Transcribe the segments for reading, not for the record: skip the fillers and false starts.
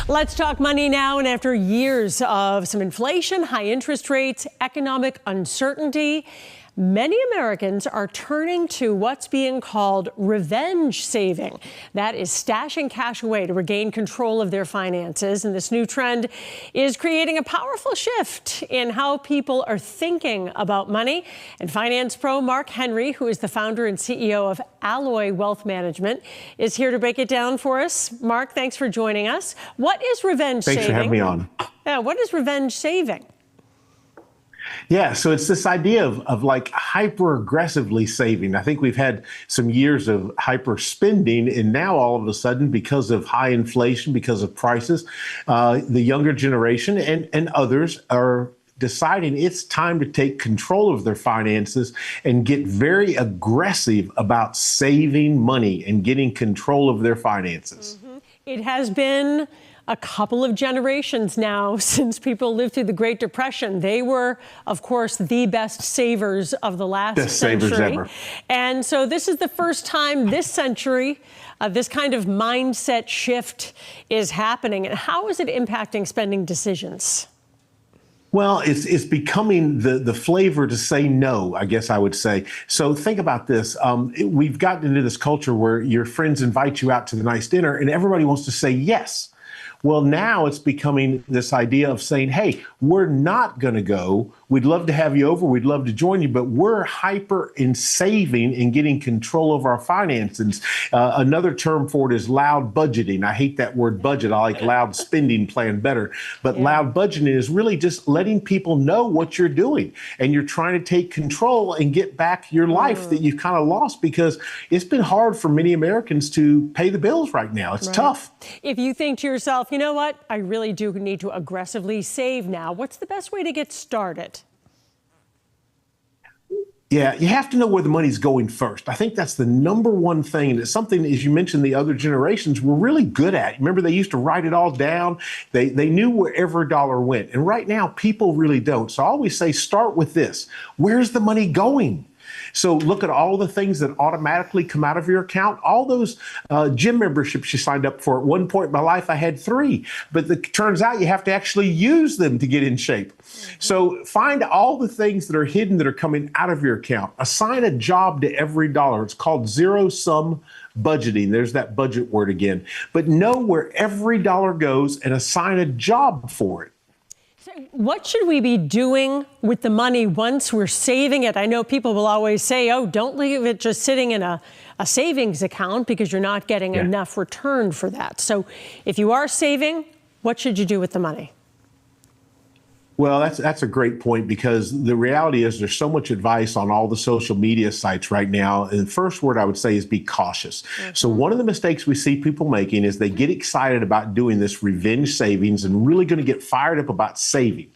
Let's talk money now. And after years of some inflation, high interest rates, economic uncertainty, many Americans are turning to what's being called revenge saving. That is stashing cash away to regain control of their finances. And this new trend is creating a powerful shift in how people are thinking about money. And finance pro Mark Henry, who is the founder and CEO of Alloy Wealth Management, is here to break it down for us. Mark, thanks for joining us. What is revenge saving? Thanks for having me on. Yeah, what is revenge saving? Yeah, so it's this idea of like hyper aggressively saving. I think we've had some years of hyper spending, and now all of a sudden, because of high inflation, because of prices, the younger generation and others are deciding it's time to take control of their finances and get very aggressive about saving money and getting control of their finances. It has been a couple of generations now since people lived through the Great Depression. They were, of course, the best savers of the last century. Savers ever. And so this is the first time this century this kind of mindset shift is happening. And how is it impacting spending decisions? Well, it's becoming the flavor to say no, I guess I would say. So think about this. We've gotten into this culture where your friends invite you out to the nice dinner and everybody wants to say yes. Well, now it's becoming this idea of saying, hey, we're not going to go. We'd love to have you over. We'd love to join you, but we're hyper in saving and getting control of our finances. Another term for it is loud budgeting. I hate that word budget. I like loud spending plan better. But loud budgeting is really just letting people know what you're doing. And you're trying to take control and get back your life that you've kind of lost, because it's been hard for many Americans to pay the bills right now. It's tough. If you think to yourself, you know what, I really do need to aggressively save now, what's the best way to get started? Yeah, you have to know where the money's going first. I think that's the number one thing. And it's something, as you mentioned, the other generations were really good at. Remember, they used to write it all down. They knew where every dollar went. And right now, people really don't. So I always say, start with this. Where's the money going? So look at all the things that automatically come out of your account. All those gym memberships you signed up for. At one point in my life, I had 3. But it turns out you have to actually use them to get in shape. So find all the things that are hidden that are coming out of your account. Assign a job to every dollar. It's called zero-sum budgeting. There's that budget word again. But know where every dollar goes and assign a job for it. What should we be doing with the money once we're saving it? I know people will always say, oh, don't leave it just sitting in a savings account because you're not getting enough return for that. So if you are saving, what should you do with the money? Well, that's a great point, because the reality is there's so much advice on all the social media sites right now. And the first word I would say is be cautious. So one of the mistakes we see people making is they get excited about doing this revenge savings and really going to get fired up about saving.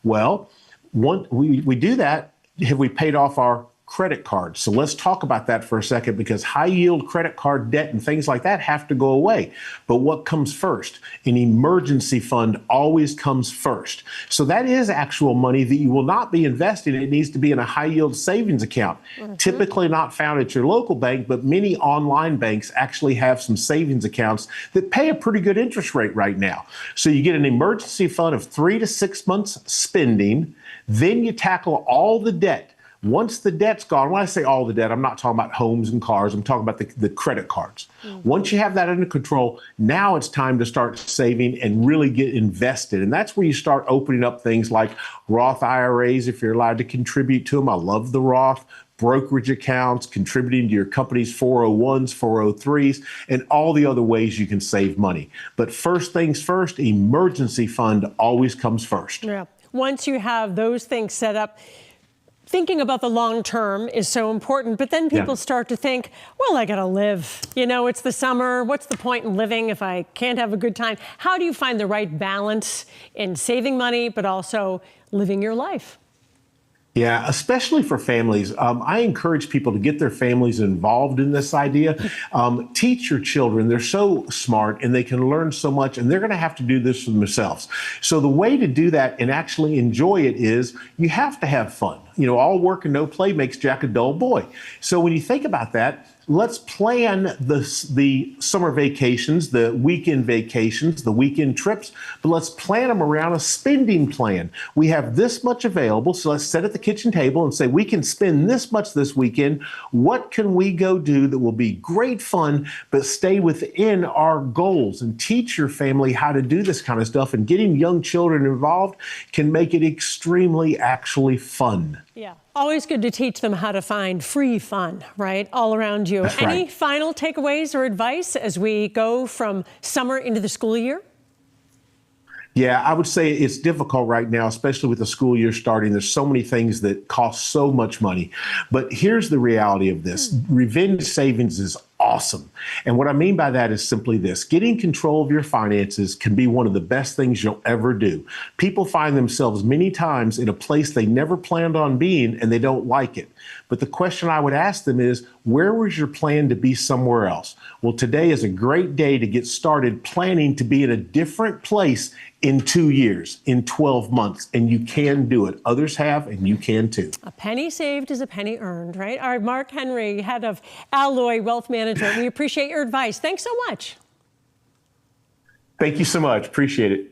Well, we do that. Have we paid off our credit cards? So let's talk about that for a second, because high yield credit card debt and things like that have to go away. But what comes first? An emergency fund always comes first. So that is actual money that you will not be investing. It needs to be in a high yield savings account, typically not found at your local bank, but many online banks actually have some savings accounts that pay a pretty good interest rate right now. So you get an emergency fund of 3 to 6 months spending, then you tackle all the debt. Once the debt's gone, when I say all the debt, I'm not talking about homes and cars. I'm talking about the credit cards. Once you have that under control, now it's time to start saving and really get invested. And that's where you start opening up things like Roth IRAs, if you're allowed to contribute to them. I love the Roth. Brokerage accounts, contributing to your company's 401s, 403s, and all the other ways you can save money. But first things first, emergency fund always comes first. Yeah. Once you have those things set up, thinking about the long term is so important, but then people start to think, well, I gotta live. You know, it's the summer. What's the point in living if I can't have a good time? How do you find the right balance in saving money, but also living your life? Yeah, especially for families. I encourage people to get their families involved in this idea. Teach your children. They're so smart and they can learn so much, and they're going to have to do this for themselves. So the way to do that and actually enjoy it is you have to have fun. You know, all work and no play makes Jack a dull boy. So when you think about that, let's plan the summer vacations, the weekend trips, but let's plan them around a spending plan. We have this much available, so let's sit at the kitchen table and say, we can spend this much this weekend. What can we go do that will be great fun, but stay within our goals? And teach your family how to do this kind of stuff. And getting young children involved can make it extremely actually fun. Yeah, always good to teach them how to find free fun, right, all around you. That's Any right. final takeaways or advice as we go from summer into the school year? Yeah, I would say it's difficult right now, especially with the school year starting. There's so many things that cost so much money. But here's the reality of this. Revenge savings is awesome. And what I mean by that is simply this. Getting control of your finances can be one of the best things you'll ever do. People find themselves many times in a place they never planned on being, and they don't like it. But the question I would ask them is, where was your plan to be somewhere else? Well, today is a great day to get started planning to be in a different place in 2 years, in 12 months, and you can do it. Others have, and you can too. A penny saved is a penny earned, right? All right, Mark Henry, head of Alloy Wealth Management. We appreciate your advice. Thanks so much. Thank you so much. Appreciate it.